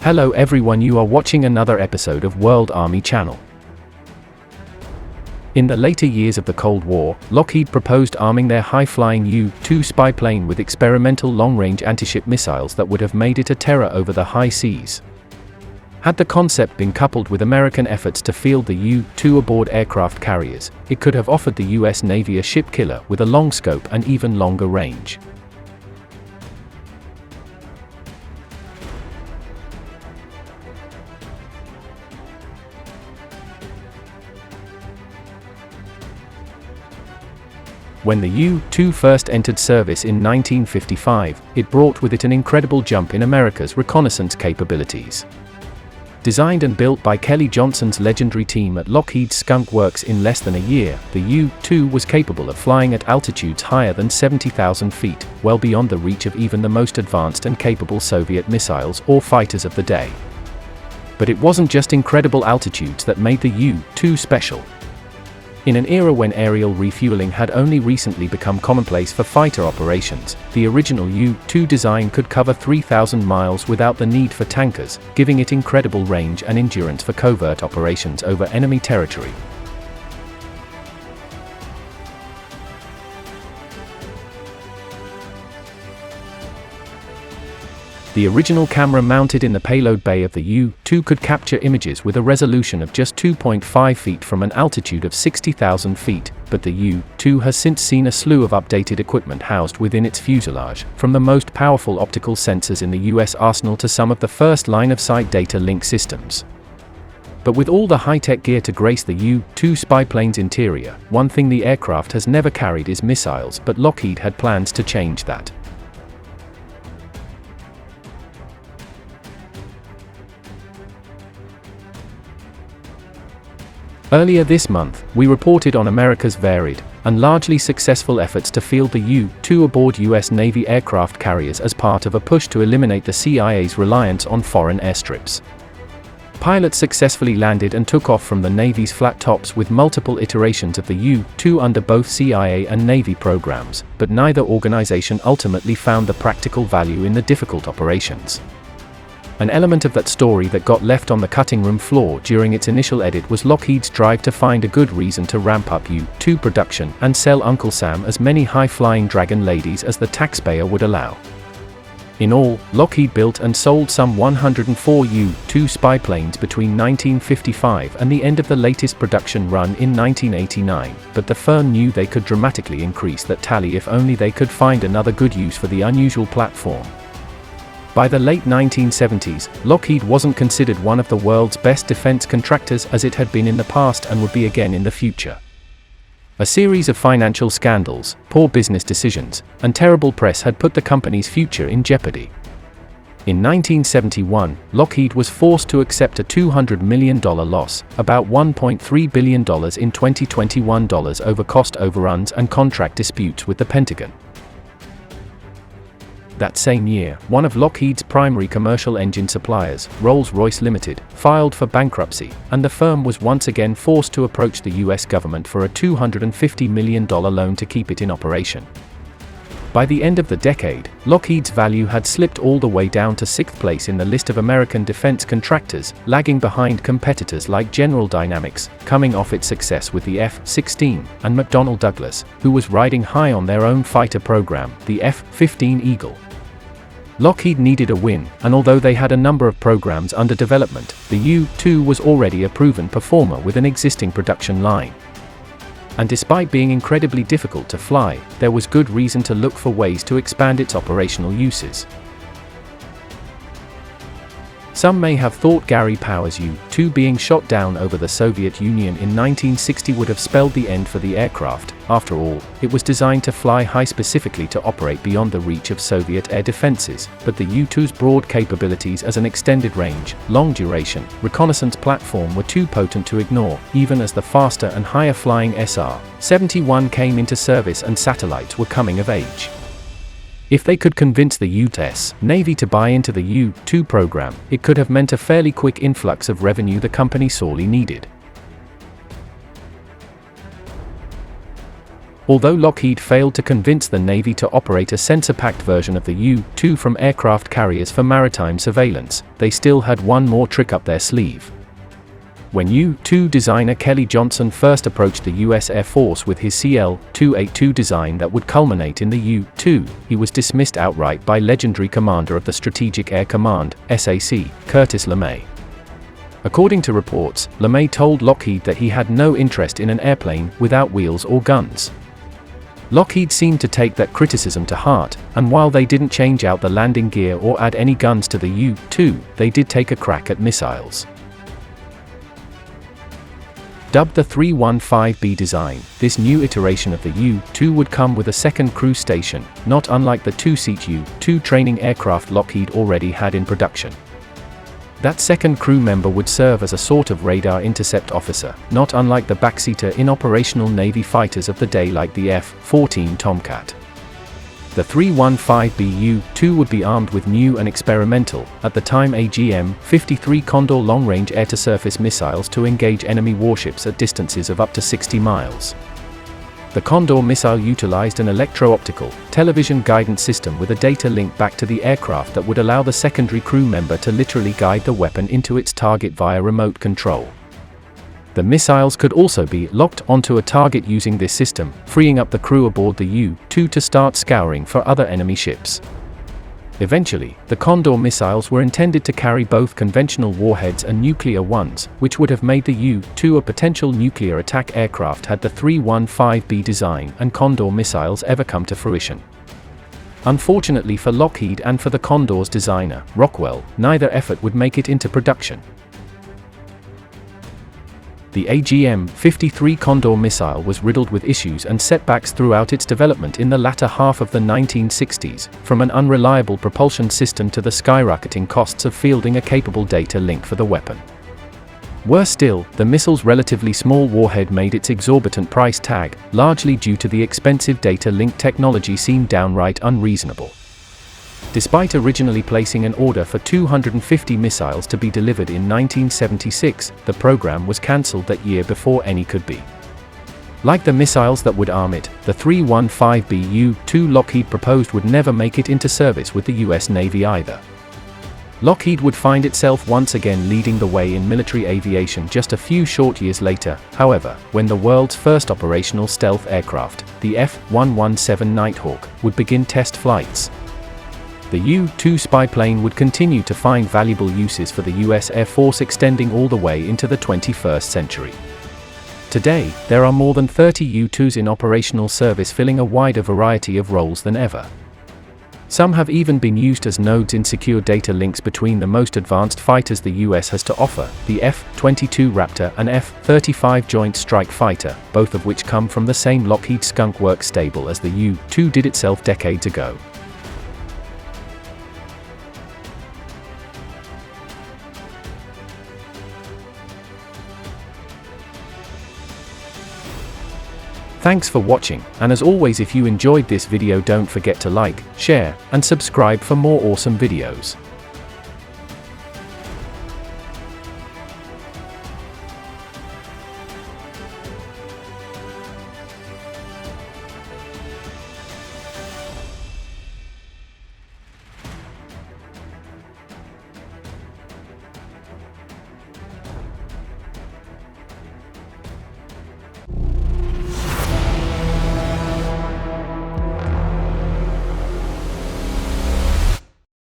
Hello everyone, you are watching another episode of World Army Channel. In the later years of the Cold War, Lockheed proposed arming their high-flying U-2 spy plane with experimental long-range anti-ship missiles that would have made it a terror over the high seas. Had the concept been coupled with American efforts to field the U-2 aboard aircraft carriers, it could have offered the US Navy a ship killer with a long scope and even longer range. When the U-2 first entered service in 1955, it brought with it an incredible jump in America's reconnaissance capabilities. Designed and built by Kelly Johnson's legendary team at Lockheed's Skunk Works in less than a year, the U-2 was capable of flying at altitudes higher than 70,000 feet, well beyond the reach of even the most advanced and capable Soviet missiles or fighters of the day. But it wasn't just incredible altitudes that made the U-2 special. In an era when aerial refueling had only recently become commonplace for fighter operations, the original U-2 design could cover 3,000 miles without the need for tankers, giving it incredible range and endurance for covert operations over enemy territory. The original camera mounted in the payload bay of the U-2 could capture images with a resolution of just 2.5 feet from an altitude of 60,000 feet, but the U-2 has since seen a slew of updated equipment housed within its fuselage, from the most powerful optical sensors in the US arsenal to some of the first line-of-sight data link systems. But with all the high-tech gear to grace the U-2 spy plane's interior, one thing the aircraft has never carried is missiles, but Lockheed had plans to change that. Earlier this month, we reported on America's varied and largely successful efforts to field the U-2 aboard US Navy aircraft carriers as part of a push to eliminate the CIA's reliance on foreign airstrips. Pilots successfully landed and took off from the Navy's flat tops with multiple iterations of the U-2 under both CIA and Navy programs, but neither organization ultimately found the practical value in the difficult operations. An element of that story that got left on the cutting room floor during its initial edit was Lockheed's drive to find a good reason to ramp up U-2 production and sell Uncle Sam as many high-flying Dragon ladies as the taxpayer would allow. In all, Lockheed built and sold some 104 U-2 spy planes between 1955 and the end of the latest production run in 1989, but the firm knew they could dramatically increase that tally if only they could find another good use for the unusual platform. By the late 1970s, Lockheed wasn't considered one of the world's best defense contractors as it had been in the past and would be again in the future. A series of financial scandals, poor business decisions, and terrible press had put the company's future in jeopardy. In 1971, Lockheed was forced to accept a $200 million loss, about $1.3 billion in 2021 dollars over cost overruns and contract disputes with the Pentagon. That same year, one of Lockheed's primary commercial engine suppliers, Rolls-Royce Limited, filed for bankruptcy, and the firm was once again forced to approach the US government for a $250 million loan to keep it in operation. By the end of the decade, Lockheed's value had slipped all the way down to 6th place in the list of American defense contractors, lagging behind competitors like General Dynamics, coming off its success with the F-16, and McDonnell Douglas, who was riding high on their own fighter program, the F-15 Eagle. Lockheed needed a win, and although they had a number of programs under development, the U-2 was already a proven performer with an existing production line. And despite being incredibly difficult to fly, there was good reason to look for ways to expand its operational uses. Some may have thought Gary Powers' U-2 being shot down over the Soviet Union in 1960 would have spelled the end for the aircraft. After all, it was designed to fly high specifically to operate beyond the reach of Soviet air defenses, but the U-2's broad capabilities as an extended range, long duration, reconnaissance platform were too potent to ignore, even as the faster and higher flying SR-71 came into service and satellites were coming of age. If they could convince the U.S. Navy to buy into the U-2 program, it could have meant a fairly quick influx of revenue the company sorely needed. Although Lockheed failed to convince the Navy to operate a sensor-packed version of the U-2 from aircraft carriers for maritime surveillance, they still had one more trick up their sleeve. When U-2 designer Kelly Johnson first approached the U.S. Air Force with his CL-282 design that would culminate in the U-2, he was dismissed outright by legendary commander of the Strategic Air Command, SAC, Curtis LeMay. According to reports, LeMay told Lockheed that he had no interest in an airplane without wheels or guns. Lockheed seemed to take that criticism to heart, and while they didn't change out the landing gear or add any guns to the U-2, they did take a crack at missiles. Dubbed the 315B design, this new iteration of the U-2 would come with a second crew station, not unlike the two-seat U-2 training aircraft Lockheed already had in production. That second crew member would serve as a sort of radar intercept officer, not unlike the backseater in operational Navy fighters of the day like the F-14 Tomcat. The 315B U-2 would be armed with new and experimental, at the time AGM-53 Condor long-range air-to-surface missiles to engage enemy warships at distances of up to 60 miles. The Condor missile utilized an electro-optical, television guidance system with a data link back to the aircraft that would allow the secondary crew member to literally guide the weapon into its target via remote control. The missiles could also be locked onto a target using this system, freeing up the crew aboard the U-2 to start scouring for other enemy ships. Eventually, the Condor missiles were intended to carry both conventional warheads and nuclear ones, which would have made the U-2 a potential nuclear attack aircraft had the 315B design and Condor missiles ever come to fruition. Unfortunately for Lockheed and for the Condor's designer, Rockwell, neither effort would make it into production. The AGM-53 Condor missile was riddled with issues and setbacks throughout its development in the latter half of the 1960s, from an unreliable propulsion system to the skyrocketing costs of fielding a capable data link for the weapon. Worse still, the missile's relatively small warhead made its exorbitant price tag, largely due to the expensive data link technology, seem downright unreasonable. Despite originally placing an order for 250 missiles to be delivered in 1976, the program was cancelled that year before any could be. Like the missiles that would arm it, the 315B U-2 Lockheed proposed would never make it into service with the US Navy either. Lockheed would find itself once again leading the way in military aviation just a few short years later, however, when the world's first operational stealth aircraft, the F-117 Nighthawk, would begin test flights. The U-2 spy plane would continue to find valuable uses for the US Air Force extending all the way into the 21st century. Today, there are more than 30 U-2s in operational service filling a wider variety of roles than ever. Some have even been used as nodes in secure data links between the most advanced fighters the US has to offer, the F-22 Raptor and F-35 Joint Strike Fighter, both of which come from the same Lockheed Skunk Works stable as the U-2 did itself decades ago. Thanks for watching, and as always, if you enjoyed this video, don't forget to like, share, and subscribe for more awesome videos.